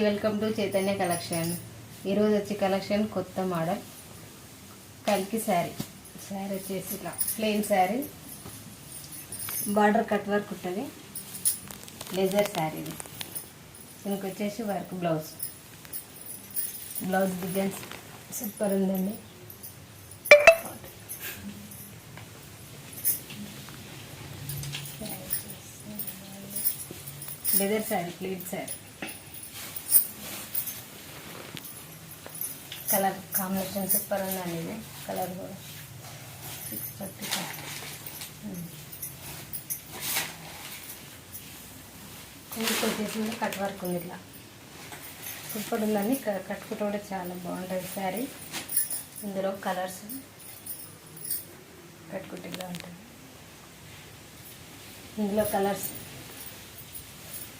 Welcome to Chaitanya collection. ఈరోజు వచ్చి collection కొత్త మోడల్ కల్కి శారీ వచ్చేసి ఇలా plain sari, border cut work ఉంటుంది, లెజర్ శారీ. ఇది దీనికి వచ్చేసి వర్క్ బ్లౌజ్ డిజైన్స్ సూపర్ ఉందండి. Leather sari, pleat sari. Colour combination super ఉందండి. ఇది కలర్ కూడా ఇంటికి వచ్చేసి కట్ వర్క్ ఉంది, ఇట్లా సూపర్ ఉందండి. కట్టుకుంటే కూడా చాలా బాగుంటుంది శారీ. ఇందులో కలర్స్ కట్టుకుంటే ఇలా ఉంటుంది. ఇందులో colours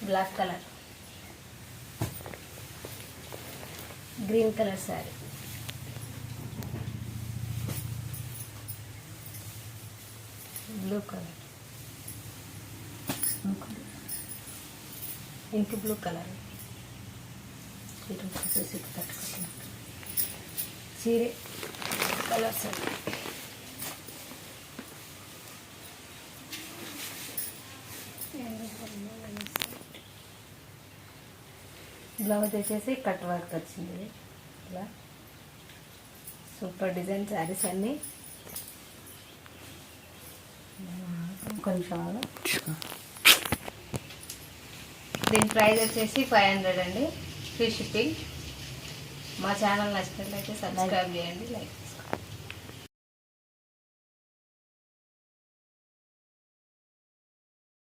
black colour, green colour sari, blue colour, ink blue colour. చీరే కలర్ శారీ, బ్లౌజ్ వచ్చేసి కట్ వర్క్ వచ్చింది. ఇలా సూపర్ డిజైన్ శారీస్ అన్నీ. కొంచెం దీని ప్రైస్ వచ్చేసి 500 అండి, ఫ్రీ షిప్పింగ్. మా ఛానల్ నచ్చినట్లయితే సబ్స్క్రైబ్ చేయండి, లైక్